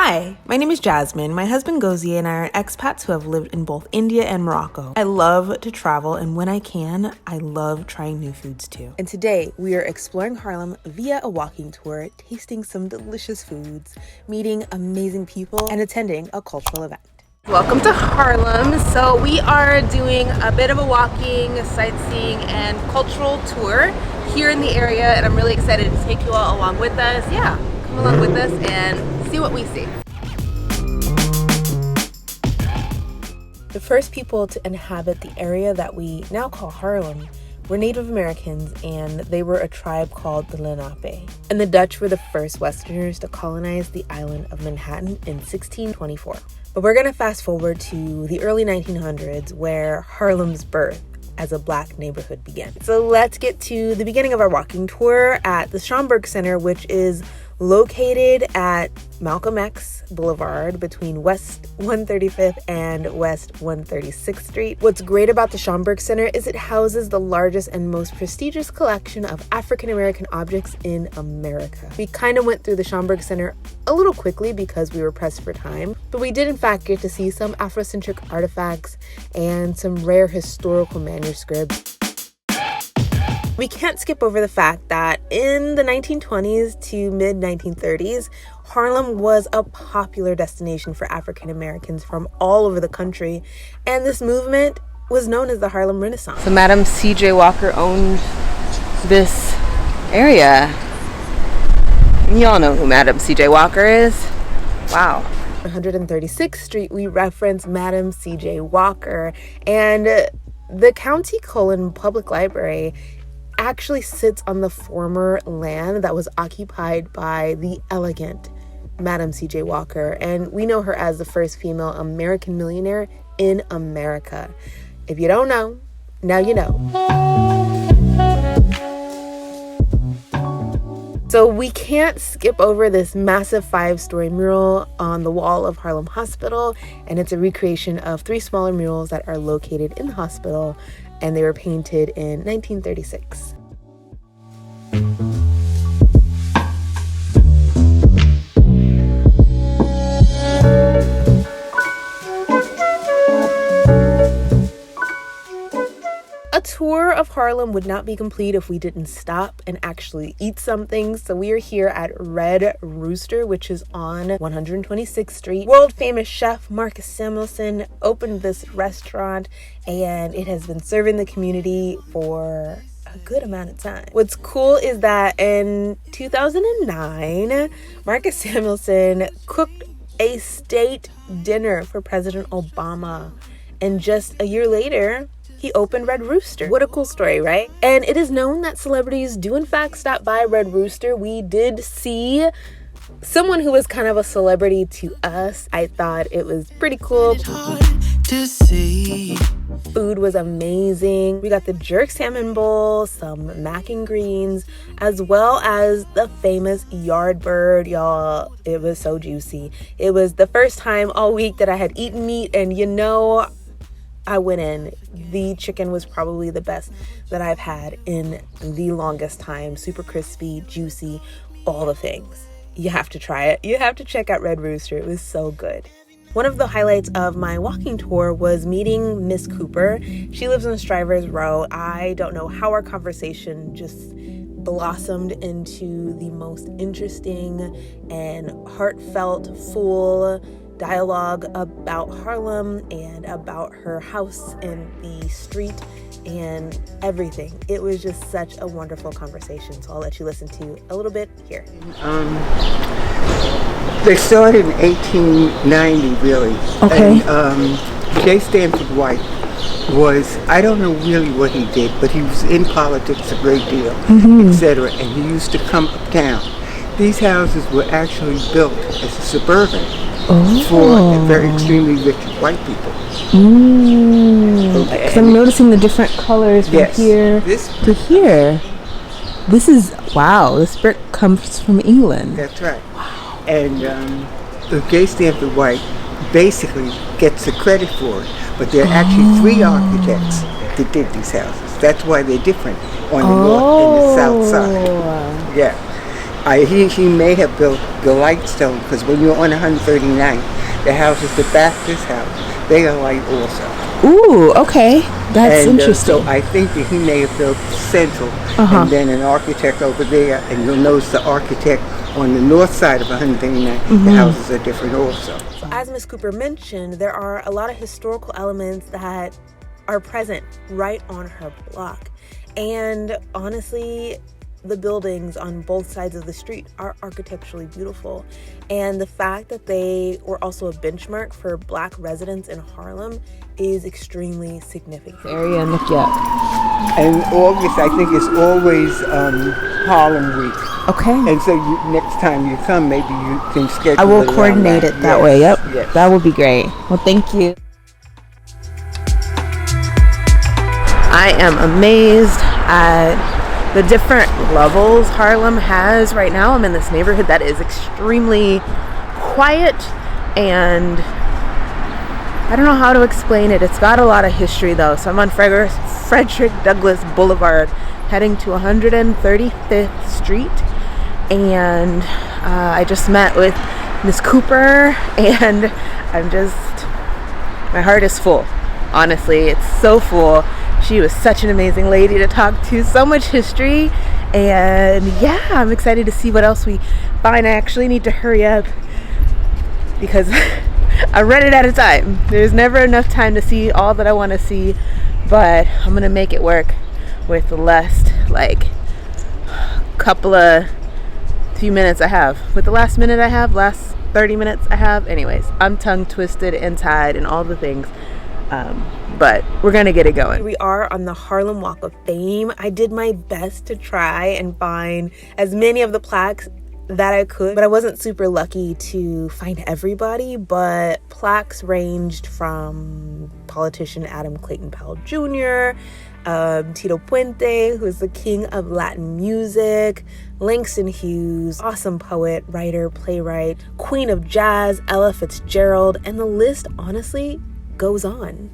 Hi, my name is Jasmine. My husband Gozi and I are expats who have lived in both India and Morocco. I love to travel, and when I can, I love trying new foods too. And today, we are exploring Harlem via a walking tour, tasting some delicious foods, meeting amazing people, and attending a cultural event. Welcome to Harlem. So we are doing a bit of a walking, sightseeing, and cultural tour here in the area, and I'm really excited to take you all along with us. Yeah, come along with us and see what we see. The first people to inhabit the area that we now call Harlem were Native Americans, and they were a tribe called the Lenape. And the Dutch were the first Westerners to colonize the island of Manhattan in 1624. But we're gonna fast forward to the early 1900s, where Harlem's birth as a Black neighborhood began. So let's get to the beginning of our walking tour at the Schomburg Center, which is located at Malcolm X Boulevard between West 135th and West 136th Street. What's great about the Schomburg Center is it houses the largest and most prestigious collection of African American objects in America. We kind of went through the Schomburg Center a little quickly because we were pressed for time, but we did in fact get to see some Afrocentric artifacts and some rare historical manuscripts. We can't skip over the fact that in the 1920s to mid-1930s, Harlem was a popular destination for African Americans from all over the country, and this movement was known as the Harlem Renaissance. So Madam C.J. Walker owned this area. Y'all know who Madam C.J. Walker is? Wow. 136th Street, we reference Madam C.J. Walker, and the County Cullen Public Library actually sits on the former land that was occupied by the elegant Madam C.J. Walker, and we know her as the first female American millionaire in America. If you don't know, now you know. So we can't skip over this massive 5-story mural on the wall of Harlem Hospital, and it's a recreation of 3 smaller murals that are located in the hospital, and they were painted in 1936. A tour of Harlem would not be complete if we didn't stop and actually eat something. So we are here at Red Rooster, which is on 126th Street. World famous chef Marcus Samuelson opened this restaurant, and it has been serving the community for a good amount of time. What's cool is that in 2009, Marcus Samuelson cooked a state dinner for President Obama, and just a year later, he opened Red Rooster. What a cool story, right? And it is known that celebrities do in fact stop by Red Rooster. We did see someone who was kind of a celebrity to us. I thought it was pretty cool. To see. Food was amazing. We got the jerk salmon bowl, some mac and greens, as well as the famous yard bird, y'all. It was so juicy. It was the first time all week that I had eaten meat, and you know, I went in. The chicken was probably the best that I've had in the longest time. Super crispy, juicy, all the things. You have to try it. You have to check out Red Rooster. It was so good. One of the highlights of my walking tour was meeting Miss Cooper. She lives in Strivers Row. I don't know how our conversation just blossomed into the most interesting and heartfelt, full dialogue about Harlem and about her house and the street and everything. It was just such a wonderful conversation, so I'll let you listen to a little bit here. They started in 1890, really. Okay. And J. Stanford White was, I don't know really what he did, but he was in politics a great deal, etc. And he used to come uptown. These houses were actually built as a suburban for very extremely rich white people. Because I'm noticing the different colors from here to here. This is, wow, this brick comes from England. That's right. Wow. And J. Stanford White basically gets the credit for it, but there are actually 3 architects that did these houses. That's why they're different on the north and the south side. Yeah. He may have built the Lightstone, because when you're on 139th, the houses that back this house, they are light also. Ooh, okay. That's interesting. So I think that he may have built Central, and then an architect over there, and you'll notice the architect on the north side of 139th, the houses are different also. So as Ms. Cooper mentioned, there are a lot of historical elements that are present right on her block. And honestly, the buildings on both sides of the street are architecturally beautiful. And the fact that they were also a benchmark for Black residents in Harlem is extremely significant. Area and look you up. And August, I think, is always Harlem Week. Okay. And so next time you come, maybe you can schedule. I will coordinate it that way. Yep. Yes. That would be great. Well, thank you. I am amazed at the different levels Harlem has right now. I'm in this neighborhood that is extremely quiet, and I don't know how to explain it. It's got a lot of history though. So I'm on Frederick Douglass Boulevard heading to 135th Street, and I just met with Miss Cooper, and my heart is full. Honestly, it's so full. She was such an amazing lady to talk to, so much history, and yeah, I'm excited to see what else we find. I actually need to hurry up because I run it at a time. There's never enough time to see all that I want to see, but I'm gonna make it work with the last few minutes I have. With the last minute I have, last 30 minutes I have. Anyways, I'm tongue twisted and tied and all the things. But we're gonna get it going. We are on the Harlem Walk of Fame. I did my best to try and find as many of the plaques that I could, but I wasn't super lucky to find everybody. But plaques ranged from politician Adam Clayton Powell Jr., Tito Puente, who's the king of Latin music, Langston Hughes, awesome poet, writer, playwright, queen of jazz, Ella Fitzgerald, and the list honestly goes on.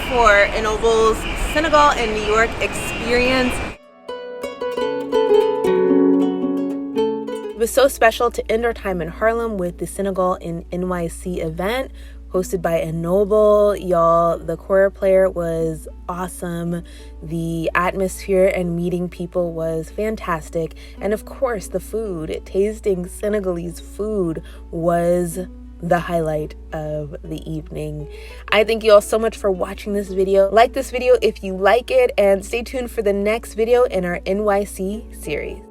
For Ennoble's Senegal and New York experience. It was so special to end our time in Harlem with the Senegal in NYC event hosted by Ennoble. Y'all, the choir player was awesome. The atmosphere and meeting people was fantastic. And of course, the food, tasting Senegalese food was the highlight of the evening. I thank you all so much for watching this video. Like this video if you like it, and stay tuned for the next video in our NYC series.